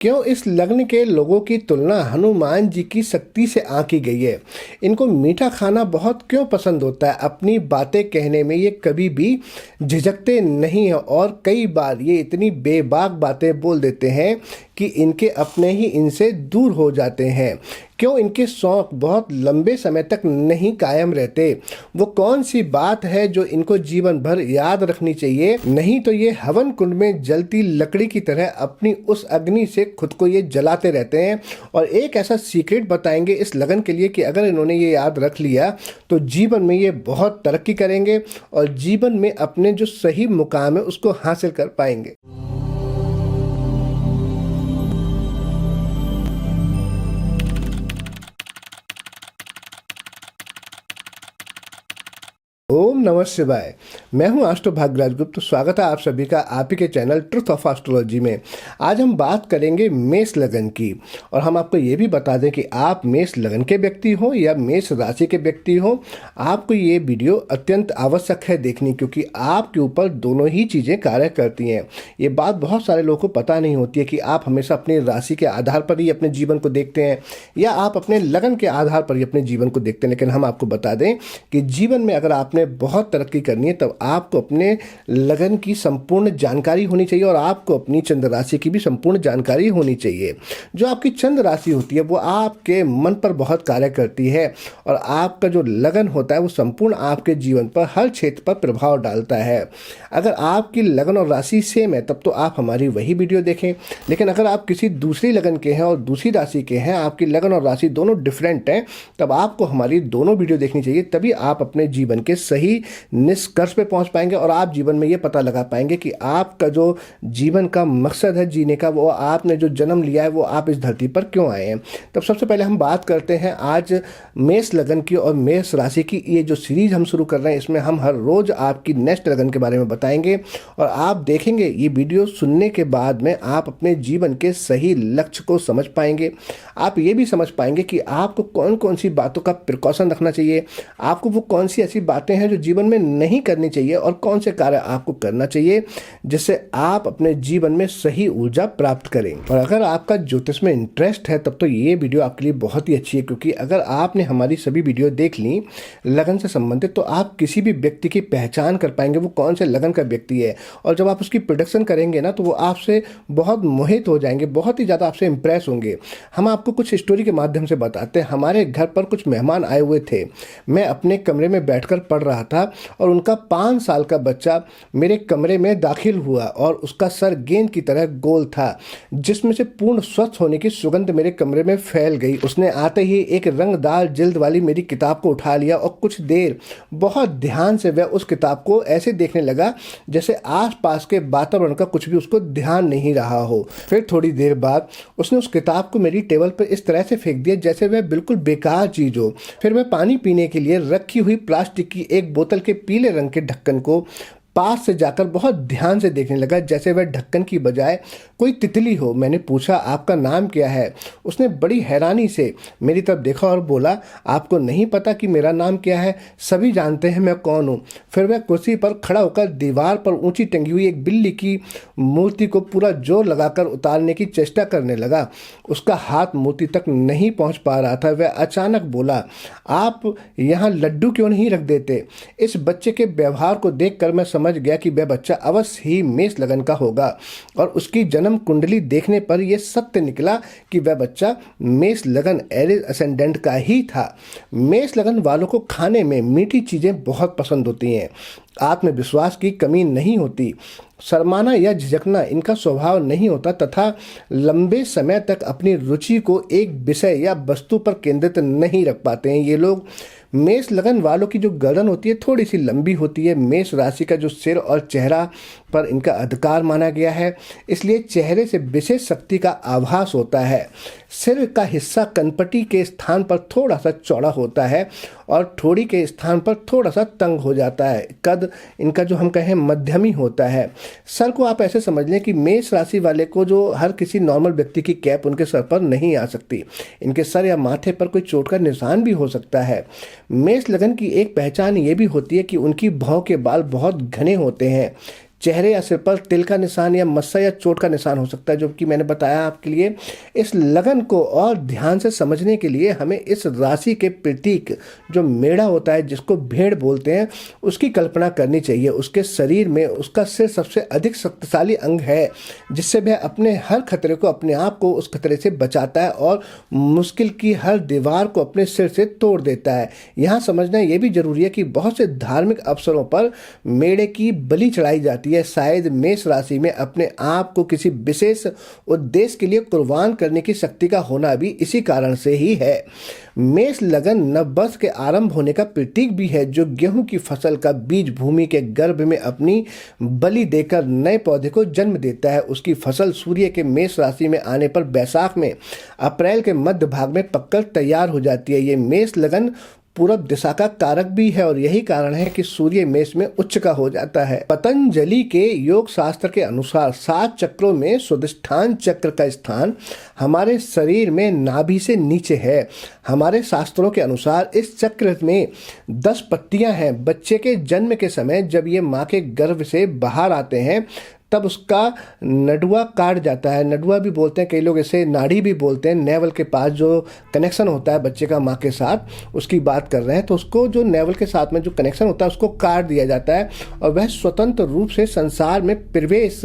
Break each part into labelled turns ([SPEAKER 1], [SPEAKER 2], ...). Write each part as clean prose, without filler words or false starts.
[SPEAKER 1] क्यों इस लग्न के लोगों की तुलना हनुमान जी की शक्ति से आंकी गई है। इनको मीठा खाना बहुत क्यों पसंद होता है। अपनी बातें कहने में ये कभी भी झिझकते नहीं हैं और कई बार ये इतनी बेबाक बातें बोल देते हैं कि इनके अपने ही इनसे दूर हो जाते हैं। क्यों इनके शौक बहुत लंबे समय तक नहीं कायम रहते। वो कौन सी बात है जो इनको जीवन भर याद रखनी चाहिए, नहीं तो ये हवन कुंड में जलती लकड़ी की तरह अपनी उस अग्नि से खुद को ये जलाते रहते हैं। और एक ऐसा सीक्रेट बताएंगे इस लगन के लिए कि अगर इन्होंने ये याद रख लिया तो जीवन में ये बहुत तरक्की करेंगे और जीवन में अपने जो सही मुकाम है उसको हासिल कर पाएंगे। ओम नमः शिवाय। मैं हूं आस्ट्रो भाग्यराज गुप्त। स्वागत है आप सभी का आप ही के चैनल ट्रुथ ऑफ एस्ट्रोलॉजी में। आज हम बात करेंगे मेष लगन की और हम आपको ये भी बता दें कि आप मेष लगन के व्यक्ति हो या मेष राशि के व्यक्ति हो, आपको ये वीडियो अत्यंत आवश्यक है देखनी, क्योंकि आपके ऊपर दोनों ही चीज़ें कार्य करती हैं। ये बात बहुत सारे लोगों को पता नहीं होती है कि आप हमेशा अपनी राशि के आधार पर ही अपने जीवन को देखते हैं या आप अपने लगन के आधार पर ही अपने जीवन को देखते हैं। लेकिन हम आपको बता दें कि जीवन में अगर आपने बहुत तरक्की करनी है तब आपको अपने लगन की संपूर्ण जानकारी होनी चाहिए और आपको अपनी चंद्र राशि की भी संपूर्ण जानकारी होनी चाहिए। जो आपकी चंद्र राशि होती है वो आपके मन पर बहुत कार्य करती है और आपका जो लगन होता है वो संपूर्ण आपके जीवन पर हर क्षेत्र पर प्रभाव डालता है। अगर आपकी लगन और राशि सेम है तब तो आप हमारी वही वीडियो देखें, लेकिन अगर आप किसी दूसरी लगन के हैं और दूसरी राशि के हैं, आपकी लगन और राशि दोनों डिफरेंट हैं, तब आपको हमारी दोनों वीडियो देखनी चाहिए। तभी आप अपने जीवन के सही निष्कर्ष पे पहुंच पाएंगे और आप जीवन में ये पता लगा पाएंगे कि आपका जो जीवन का मकसद है जीने का, वो आपने जो जन्म लिया है वो आप इस धरती पर क्यों आए हैं। तब सबसे पहले हम बात करते हैं आज मेष लगन की और मेष राशि की। ये जो सीरीज हम शुरू कर रहे हैं इसमें हम हर रोज आपकी नेक्स्ट लगन के बारे में बताएंगे और आप देखेंगे ये वीडियो सुनने के बाद में आप अपने जीवन के सही लक्ष्य को समझ पाएंगे। आप ये भी समझ पाएंगे कि आपको कौन कौन सी बातों का प्रिकॉशन रखना चाहिए, आपको वो कौन सी ऐसी बातें हैं जो जीवन में नहीं करनी चाहिए और कौन से कार्य आपको करना चाहिए जिससे आप अपने जीवन में सही ऊर्जा प्राप्त करें। और अगर आपका ज्योतिष में इंटरेस्ट है तब तो ये वीडियो आपके लिए बहुत ही अच्छी है, क्योंकि अगर आपने हमारी सभी वीडियो देख ली लगन से संबंधित तो आप किसी भी व्यक्ति की पहचान कर पाएंगे वो कौन से लगन का व्यक्ति है। और जब आप उसकी प्रोडक्शन करेंगे ना तो वो आपसे बहुत मोहित हो जाएंगे, बहुत ही ज़्यादा आपसे इंप्रेस होंगे। हम आपको कुछ स्टोरी के माध्यम से बताते हैं। हमारे घर पर कुछ मेहमान आए हुए थे। मैं अपने कमरे में बैठकर पढ़ रहा था और उनका 5 साल का बच्चा मेरे कमरे में दाखिल हुआ और उसका सर गेंद की तरह गोल था, जिसमें से पूर्ण स्वस्थ होने की सुगंध मेरे कमरे में फैल गई। उसने आते ही एक रंगदार जिल्द वाली मेरी किताब को उठा लिया और कुछ देर बहुत ध्यान से वह उस किताब को ऐसे देखने लगा जैसे आसपास के वातावरण का कुछ भी उसको ध्यान नहीं रहा हो। फिर थोड़ी देर बाद उसने उस किताब को मेरी टेबल पर इस तरह से फेंक दिया जैसे वह बिल्कुल बेकार चीज हो। फिर वह पानी पीने के लिए रखी हुई प्लास्टिक की एक बोतल के पीले रंग के ढक्कन को पास से जाकर बहुत ध्यान से देखने लगा जैसे वह ढक्कन की बजाय कोई तितली हो। मैंने पूछा, आपका नाम क्या है? उसने बड़ी हैरानी से मेरी तरफ देखा और बोला, आपको नहीं पता कि मेरा नाम क्या है? सभी जानते हैं मैं कौन हूँ। फिर वह कुर्सी पर खड़ा होकर दीवार पर ऊंची टंगी हुई एक बिल्ली की मूर्ति को पूरा जोर लगाकर उतारने की चेष्टा करने लगा। उसका हाथ मूर्ति तक नहीं पहुँच पा रहा था। वह अचानक बोला, आप यहाँ लड्डू क्यों नहीं रख देते? इस बच्चे के व्यवहार को देखकर मैं समझ गया कि वह बच्चा अवश्य ही मेष लगन का होगा और उसकी जन्म कुंडली देखने पर यह सत्य निकला कि वह बच्चा मेष लगन एरीज असेंडेंट का ही था। मेष लगन वालों को खाने में मीठी चीजें बहुत पसंद होती हैं। आत्मविश्वास की कमी नहीं होती, शर्माना या झिझकना इनका स्वभाव नहीं होता तथा लंबे समय तक अपनी रुचि को एक विषय या वस्तु पर केंद्रित नहीं रख पाते हैं। ये लोग मेष लगन वालों की जो गर्दन होती है थोड़ी सी लंबी होती है। मेष राशि का जो सिर और चेहरा पर इनका अधिकार माना गया है, इसलिए चेहरे से विशेष शक्ति का आभास होता है। सिर का हिस्सा कनपटी के स्थान पर थोड़ा सा चौड़ा होता है और ठोड़ी के स्थान पर थोड़ा सा तंग हो जाता है। कद इनका जो हम कहें मध्यमी होता है। सर को आप ऐसे समझ लें कि मेष राशि वाले को जो हर किसी नॉर्मल व्यक्ति की कैप उनके सर पर नहीं आ सकती। इनके सर या माथे पर कोई चोट का निशान भी हो सकता है। मेष लगन की एक पहचान ये भी होती है कि उनकी भौं के बाल बहुत घने होते हैं। चेहरे या सिर पर तिल का निशान या मस्सा या चोट का निशान हो सकता है, जो कि मैंने बताया आपके लिए। इस लगन को और ध्यान से समझने के लिए हमें इस राशि के प्रतीक जो मेढ़ा होता है, जिसको भेड़ बोलते हैं, उसकी कल्पना करनी चाहिए। उसके शरीर में उसका सिर सबसे अधिक शक्तिशाली अंग है, जिससे वह अपने हर खतरे को, अपने आप को उस खतरे से बचाता है और मुश्किल की हर दीवार को अपने सिर से तोड़ देता है। यहाँ समझना ये भी जरूरी है कि बहुत से धार्मिक अवसरों पर मेढ़े की बलि चढ़ाई जाती है। शायद मेष राशि में अपने आप को किसी विशेष उद्देश्य के लिए कुर्बान करने की शक्ति का होना भी इसी कारण से ही है। मेष लगन नववर्ष के आरंभ होने का प्रतीक भी है, जो गेहूं की फसल का बीज भूमि के गर्भ में अपनी बलि देकर नए पौधे को जन्म देता है। उसकी फसल सूर्य के मेष राशि में आने पर बैसाख में अप्रैल के मध्य भाग में पककर तैयार हो जाती है। ये मेष लगन पूरब दिशा का कारक भी है और यही कारण है कि सूर्य मेष में उच्च का हो जाता है। पतंजलि के योग शास्त्र के अनुसार 7 चक्रों में स्वादिष्ठान चक्र का स्थान हमारे शरीर में नाभि से नीचे है। हमारे शास्त्रों के अनुसार इस चक्र में 10 पत्तियां हैं। बच्चे के जन्म के समय जब ये माँ के गर्भ से बाहर आते हैं, तब उसका नडुआ काट जाता है। नडुआ भी बोलते हैं, कई लोग इसे नाड़ी भी बोलते हैं। नेवल के पास जो कनेक्शन होता है बच्चे का माँ के साथ, उसकी बात कर रहे हैं, तो उसको जो नेवल के साथ में जो कनेक्शन होता है उसको काट दिया जाता है और वह स्वतंत्र रूप से संसार में प्रवेश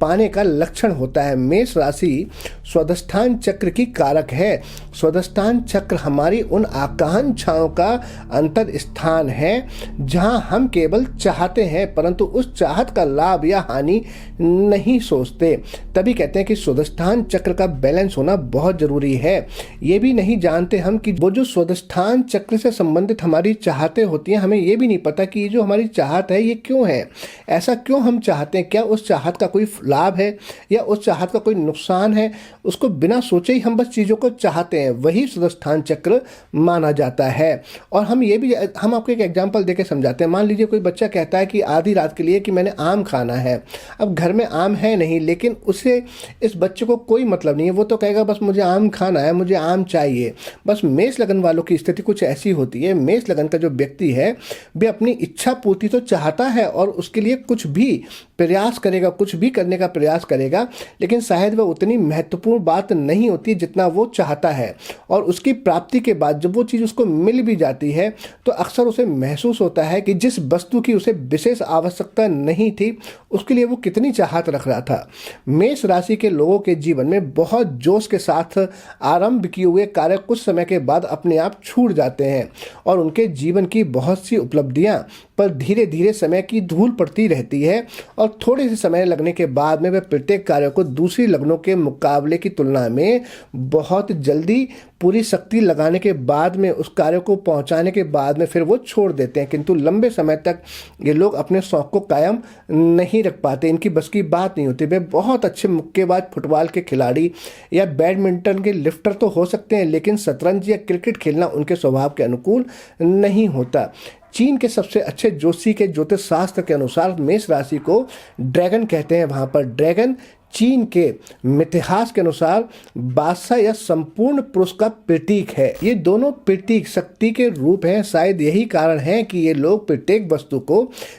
[SPEAKER 1] पाने का लक्षण होता है। मेष राशि स्वादिष्ठान चक्र की कारक है। स्वादिष्ठान चक्र हमारी उन आकांक्षाओं का अंतर स्थान है जहां हम केवल चाहते हैं, परंतु उस चाहत का लाभ या हानि नहीं सोचते। तभी कहते हैं कि स्वादिष्ठान चक्र का बैलेंस होना बहुत जरूरी है। ये भी नहीं जानते हम कि वो जो स्वादिष्ठान चक्र से संबंधित हमारी चाहतें होती हैं, हमें ये भी नहीं पता कि ये जो हमारी चाहत है ये क्यों है, ऐसा क्यों हम चाहते हैं, क्या उस चाहत का कोई लाभ है या उस चाहत का कोई नुकसान है। उसको बिना सोचे ही हम बस चीज़ों को चाहते हैं, वही स्वादिष्ठान चक्र माना जाता है। और हम आपको एक एग्जांपल देके समझाते हैं। मान लीजिए कोई बच्चा कहता है कि आधी रात के लिए कि मैंने आम खाना है। अब घर में आम है नहीं, लेकिन उसे, इस बच्चे को कोई मतलब नहीं है, वो तो कहेगा बस मुझे आम खाना है, मुझे आम चाहिए। बस मेष लगन वालों की स्थिति कुछ ऐसी होती है। मेष लगन का जो व्यक्ति है वे अपनी इच्छा पूर्ति तो चाहता है और उसके लिए कुछ भी प्रयास करेगा, कुछ भी करने का प्रयास करेगा, लेकिन शायद वह उतनी महत्वपूर्ण बात नहीं होती जितना वो चाहता है। और उसकी प्राप्ति के बाद जब वो चीज़ उसको मिल भी जाती है तो अक्सर उसे महसूस होता है कि जिस वस्तु की उसे विशेष आवश्यकता नहीं थी, उसके लिए वो कितनी चाहत रख रहा था। मेष राशि के लोगों के जीवन में बहुत जोश के साथ आरंभ किए हुए कार्य कुछ समय के बाद अपने आप छूट जाते हैं और उनके जीवन की बहुत सी उपलब्धियां पर धीरे धीरे समय की धूल पड़ती रहती है और थोड़े से समय लगने के बाद में वे प्रत्येक कार्य को दूसरी लगनों के मुकाबले की तुलना में बहुत जल्दी पूरी शक्ति लगाने के बाद में, उस कार्य को पहुंचाने के बाद में फिर वो छोड़ देते हैं। किंतु लंबे समय तक ये लोग अपने शौक को कायम नहीं रख पाते, इनकी बस की बात नहीं होती। वे बहुत अच्छे मुक्केबाज, फुटबॉल के खिलाड़ी या बैडमिंटन के लिफ्टर तो हो सकते हैं, लेकिन शतरंज या क्रिकेट खेलना उनके स्वभाव के अनुकूल नहीं होता। चीन के सबसे अच्छे ज्योतिषी के ज्योतिष शास्त्र के अनुसार मेष राशि को ड्रैगन कहते हैं। वहाँ पर ड्रैगन चीन के मिथिहास के अनुसार बादशाह या संपूर्ण पुरुष का प्रतीक है। ये दोनों प्रतीक शक्ति के रूप हैं। शायद यही कारण है कि ये लोग प्रत्येक वस्तु को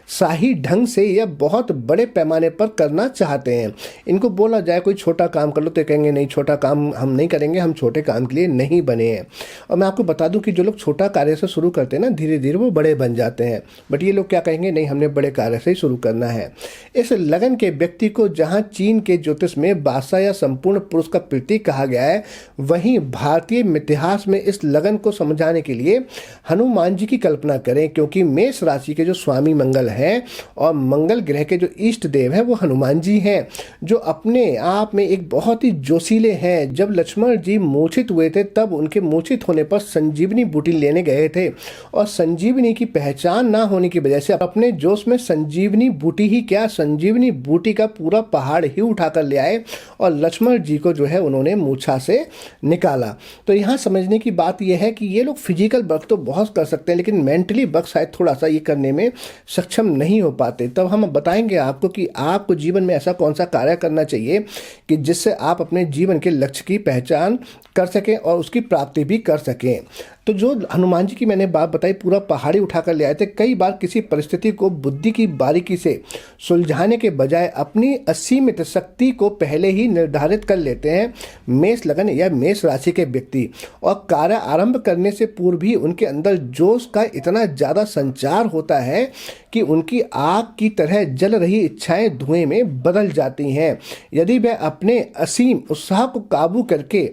[SPEAKER 1] शाही ढंग से या बहुत बड़े पैमाने पर करना चाहते हैं। इनको बोला जाए कोई छोटा काम कर लो तो कहेंगे नहीं, छोटा काम हम नहीं करेंगे, हम छोटे काम के लिए नहीं बने हैं। और मैं आपको बता दूं कि जो लोग छोटा कार्य से शुरू करते हैं ना, धीरे धीरे वो बड़े बन जाते हैं। बट ये लोग क्या कहेंगे, नहीं हमने बड़े कार्य से ही शुरू करना है। इस लगन के व्यक्ति को जहाँ चीन के ज्योतिष में बादशाह या संपूर्ण पुरुष का प्रतीक कहा गया है, वहीं भारतीय इतिहास में इस लगन को समझाने के लिए हनुमान जी की कल्पना करें, क्योंकि मेष राशि के जो स्वामी मंगल हैं और मंगल ग्रह के जो इष्ट देव हैं वो हनुमान जी हैं, जो अपने आप में एक बहुत ही जोशीले हैं। जब लक्ष्मण जी मूर्छित हुए थे तब उनके मूर्छित होने पर संजीवनी बूटी लेने गए थे और संजीवनी की पहचान ना होने की वजह से अपने जोश में संजीवनी बूटी ही क्या, संजीवनी बूटी का पूरा पहाड़ ही उठाकर ले आए और लक्ष्मण जी को जो है उन्होंने मूर्छा से निकाला। तो यहाँ समझने की बात यह है कि ये लोग फिजिकल वर्क तो बहुत कर सकते हैं, लेकिन मेंटली वर्क शायद थोड़ा सा ये करने में सक्षम नहीं हो पाते। तब हम बताएंगे आपको कि आपको जीवन में ऐसा कौन सा कार्य करना चाहिए कि जिससे आप अपने जीवन के लक्ष्य की पहचान कर सकें और उसकी प्राप्ति भी कर सकें। तो जो हनुमान जी की मैंने बात बताई, पूरा पहाड़ी उठाकर ले आए थे। कई बार किसी परिस्थिति को बुद्धि की बारीकी से सुलझाने के बजाय अपनी असीमित शक्ति को पहले ही निर्धारित कर लेते हैं मेष लगन या मेष राशि के व्यक्ति, और कार्य आरंभ करने से पूर्व ही उनके अंदर जोश का इतना ज़्यादा संचार होता है कि उनकी आग की तरह जल रही इच्छाएं धुएं में बदल जाती हैं। यदि वह अपने असीम उत्साह को काबू करके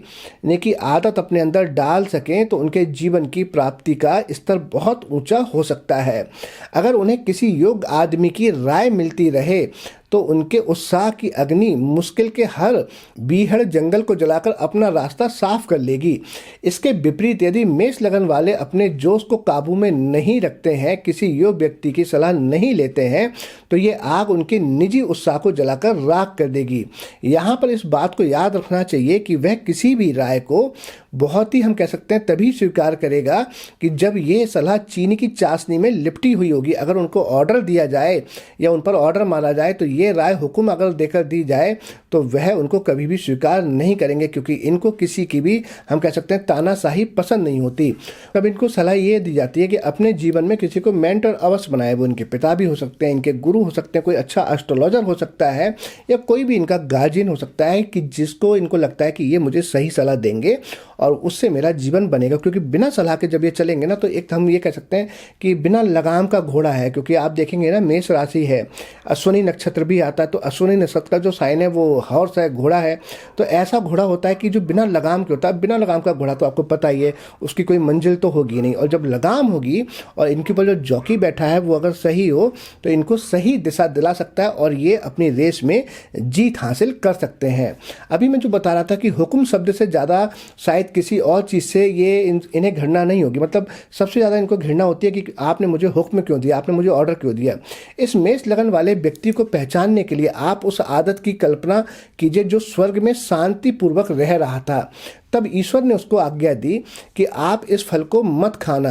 [SPEAKER 1] की आदत अपने अंदर डाल सकें तो उनके जीवन की प्राप्ति का स्तर बहुत ऊंचा हो सकता है। अगर उन्हें किसी योग्य आदमी की राय मिलती रहे तो उनके उत्साह की अग्नि मुश्किल के हर बीहड़ जंगल को जलाकर अपना रास्ता साफ कर लेगी। इसके विपरीत यदि मेष लगन वाले अपने जोश को काबू में नहीं रखते हैं, किसी योग्य व्यक्ति की सलाह नहीं लेते हैं, तो ये आग उनके निजी उत्साह को जलाकर राख कर देगी। यहाँ पर इस बात को याद रखना चाहिए कि वह किसी भी राय को बहुत ही, हम कह सकते हैं, तभी स्वीकार करेगा कि जब ये सलाह चीनी की चाशनी में लिपटी हुई होगी। अगर उनको ऑर्डर दिया जाए या उन पर ऑर्डर मारा जाए तो ये राय हुक्म अगर देकर दी जाए तो वह उनको कभी भी स्वीकार नहीं करेंगे, क्योंकि इनको किसी की भी, हम कह सकते हैं, तानाशाही पसंद नहीं होती। तब इनको सलाह ये दी जाती है कि अपने जीवन में किसी को मेंटर अवश्य बनाए। वो इनके पिता भी हो सकते हैं, इनके गुरु हो सकते हैं, कोई अच्छा एस्ट्रोलॉजर हो सकता है, या कोई भी इनका गार्जियन हो सकता है कि जिसको इनको लगता है कि ये मुझे सही सलाह देंगे और उससे मेरा जीवन बनेगा। क्योंकि बिना सलाह के जब ये चलेंगे ना, तो एक हम ये कह सकते हैं कि बिना लगाम का घोड़ा है। क्योंकि आप देखेंगे ना, मेष राशि है, अश्विनी नक्षत्र भी आता है, तो अश्विनी नक्षत्र का जो साइन है वो हॉर्स है, घोड़ा है। तो ऐसा घोड़ा होता है कि जो बिना लगाम के होता है। बिना लगाम का घोड़ा तो आपको पता ही है, उसकी कोई मंजिल तो होगी नहीं। और जब लगाम होगी और इनके ऊपर जो जॉकी बैठा है वो अगर सही हो तो इनको सही दिशा दिला सकता है और ये अपनी रेस में जीत हासिल कर सकते हैं। अभी मैं जो बता रहा था कि हुक्म शब्द से ज़्यादा शायद किसी और चीज़ से ये इन्हें घृणा नहीं होगी। मतलब सबसे ज़्यादा इनको घृणा होती है कि आपने मुझे हुक्म क्यों दिया, आपने मुझे ऑर्डर क्यों दिया। इस मेष लगन वाले व्यक्ति को पहचानने के लिए आप उस आदत की कल्पना कीजिए जो स्वर्ग में शांतिपूर्वक रह रहा था। तब ईश्वर ने उसको आज्ञा दी कि आप इस फल को मत खाना।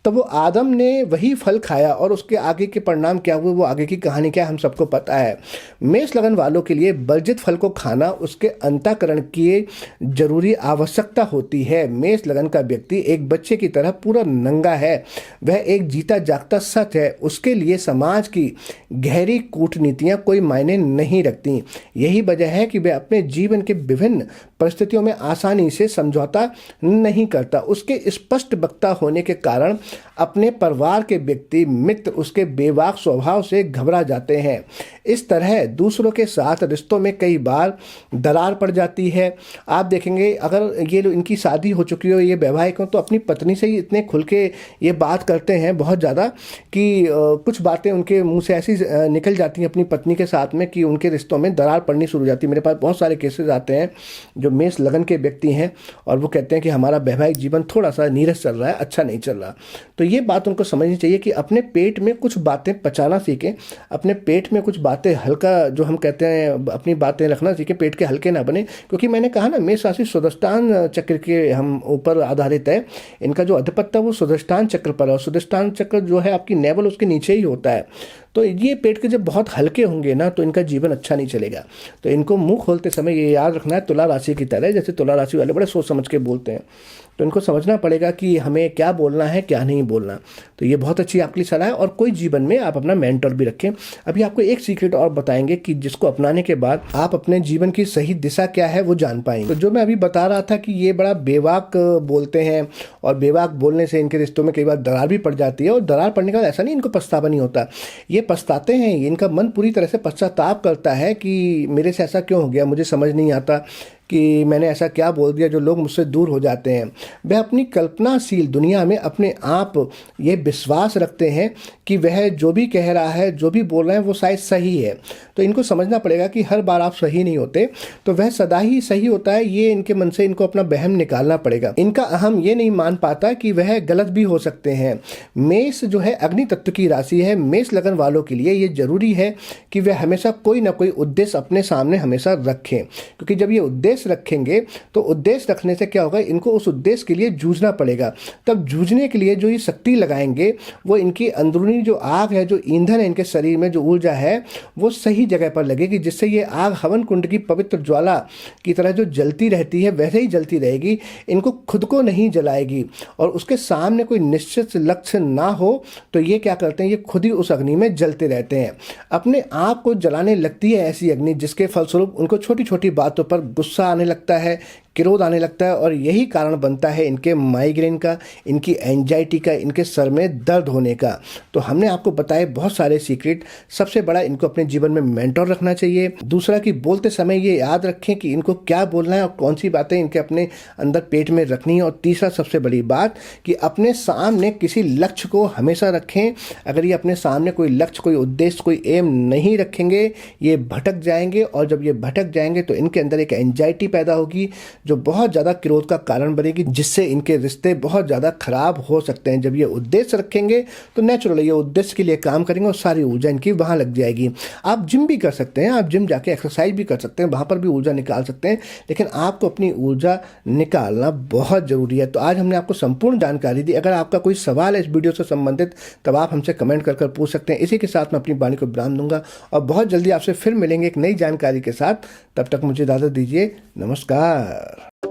[SPEAKER 1] तब वो आदम ने वही फल खाया और उसके आगे के परिणाम क्या हुए, वो आगे की कहानी क्या है, हम सबको पता है। मेष लगन वालों के लिए वर्जित फल को खाना उसके अंतःकरण की जरूरी आवश्यकता होती है। मेष लगन का व्यक्ति एक बच्चे की तरह पूरा नंगा है, वह एक जीता जागता सच है। उसके लिए समाज की गहरी कूटनीतियाँ कोई मायने नहीं रखती। यही वजह है कि वह अपने जीवन के विभिन्न परिस्थितियों में आसानी से समझौता नहीं करता। उसके स्पष्ट वक्ता होने के कारण अपने परिवार के व्यक्ति मित्र उसके बेबाक स्वभाव से घबरा जाते हैं। इस तरह दूसरों के साथ रिश्तों में कई बार दरार पड़ जाती है। आप देखेंगे अगर ये इनकी शादी हो चुकी हो, ये वैवाहिक हो, तो अपनी पत्नी से ही इतने खुल के ये बात करते हैं बहुत ज़्यादा कि कुछ बातें उनके मुंह से ऐसी निकल जाती हैं अपनी पत्नी के साथ में कि उनके रिश्तों में दरार पड़नी शुरू हो जाती है। मेरे पास बहुत सारे केसेस आते हैं जो मेष लगन के व्यक्ति हैं और वो कहते हैं कि हमारा वैवाहिक जीवन थोड़ा सा नीरस चल रहा है, अच्छा नहीं चल रहा। तो ये बात उनको समझनी चाहिए कि अपने पेट में कुछ बातें पचाना सीखें, अपने पेट में कुछ बातें हल्का, जो हम कहते हैं, अपनी बातें रखना सीखें, पेट के हल्के ना बने। क्योंकि मैंने कहा ना, मेष राशि स्वादिष्टान चक्र के हम ऊपर आधारित है। इनका जो अधिपत्य वो स्वादिष्टान चक्र पर है और स्वादिष्टान चक्र जो है आपकी नेवल उसके नीचे ही होता है। तो ये पेट के जब बहुत हल्के होंगे ना तो इनका जीवन अच्छा नहीं चलेगा। तो इनको मुंह खोलते समय ये याद रखना है, तुला राशि की तरह, जैसे तुला राशि वाले बड़े सोच समझ के बोलते हैं, तो इनको समझना पड़ेगा कि हमें क्या बोलना है क्या नहीं बोलना। तो ये बहुत अच्छी आपकी सलाह है। और कोई जीवन में आप अपना मेंटर भी रखें। अभी आपको एक सीक्रेट और बताएंगे कि जिसको अपनाने के बाद आप अपने जीवन की सही दिशा क्या है वो जान पाएंगे। तो जो मैं अभी बता रहा था कि ये बड़ा बेवाक बोलते हैं और बेवाक बोलने से इनके रिश्तों में कई बार दरार भी पड़ जाती है। और दरार पड़ने का ऐसा नहीं इनको पछतावा नहीं होता, ये पछताते हैं। इनका मन पूरी तरह से पश्चाताप करता है कि मेरे से ऐसा क्यों हो गया, मुझे समझ नहीं आता कि मैंने ऐसा क्या बोल दिया जो लोग मुझसे दूर हो जाते हैं। वह अपनी कल्पनाशील दुनिया में अपने आप ये विश्वास रखते हैं कि वह जो भी कह रहा है, जो भी बोल रहे हैं वो शायद सही है। तो इनको समझना पड़ेगा कि हर बार आप सही नहीं होते, तो वह सदा ही सही होता है। ये इनके मन से इनको अपना वहम निकालना पड़ेगा। इनका अहम ये नहीं मान पाता कि वह गलत भी हो सकते हैं। मेष जो है अग्नि तत्व की राशि है। मेष लगन वालों के लिए ये जरूरी है कि वह हमेशा कोई ना कोई उद्देश्य अपने सामने हमेशा रखें, क्योंकि जब ये उद्देश्य उद्देश्य रखेंगे तो उद्देश्य रखने से क्या होगा, इनको उस उद्देश्य के लिए जूझना पड़ेगा। तब जूझने के लिए जो ये शक्ति लगाएंगे वो इनकी अंदरूनी जो आग है, जो ईंधन है इनके शरीर में, जो ऊर्जा है वो सही जगह पर लगेगी, जिससे ये आग हवन कुंड की पवित्र ज्वाला की तरह जो जलती रहती है वैसे ही जलती रहेगी, इनको खुद को नहीं जलाएगी। और उसके सामने कोई निश्चित लक्ष्य ना हो तो ये क्या करते हैं, ये खुद ही उस अग्नि में जलते रहते हैं। अपने आप को जलाने लगती है ऐसी अग्नि जिसके फलस्वरूप उनको छोटी छोटी बातों पर गुस्सा आने लगता है, क्रोध आने लगता है, और यही कारण बनता है इनके माइग्रेन का, इनकी एंजाइटी का, इनके सर में दर्द होने का। तो हमने आपको बताए बहुत सारे सीक्रेट। सबसे बड़ा, इनको अपने जीवन में मेंटर रखना चाहिए। दूसरा कि बोलते समय ये याद रखें कि इनको क्या बोलना है और कौन सी बातें इनके अपने अंदर पेट में रखनी है। और तीसरा सबसे बड़ी बात कि अपने सामने किसी लक्ष्य को हमेशा रखें। अगर ये अपने सामने कोई लक्ष्य, कोई उद्देश्य, कोई एम नहीं रखेंगे, ये भटक जाएंगे, और जब ये भटक जाएंगे तो इनके अंदर एक एंजाइटी पैदा होगी जो बहुत ज़्यादा क्रोध का कारण बनेगी, जिससे इनके रिश्ते बहुत ज़्यादा खराब हो सकते हैं। जब ये उद्देश्य रखेंगे तो नेचुरली ये उद्देश्य के लिए काम करेंगे और सारी ऊर्जा इनकी वहाँ लग जाएगी। आप जिम भी कर सकते हैं, आप जिम जाके एक्सरसाइज भी कर सकते हैं, वहाँ पर भी ऊर्जा निकाल सकते हैं, लेकिन आपको अपनी ऊर्जा निकालना बहुत ज़रूरी है। तो आज हमने आपको संपूर्ण जानकारी दी। अगर आपका कोई सवाल है इस वीडियो से संबंधित तब आप हमसे कमेंट कर पूछ सकते हैं। इसी के साथ मैं अपनी वाणी को विराम दूंगा और बहुत जल्दी आपसे फिर मिलेंगे एक नई जानकारी के साथ। तब तक मुझे इजाज़त दीजिए। नमस्कार।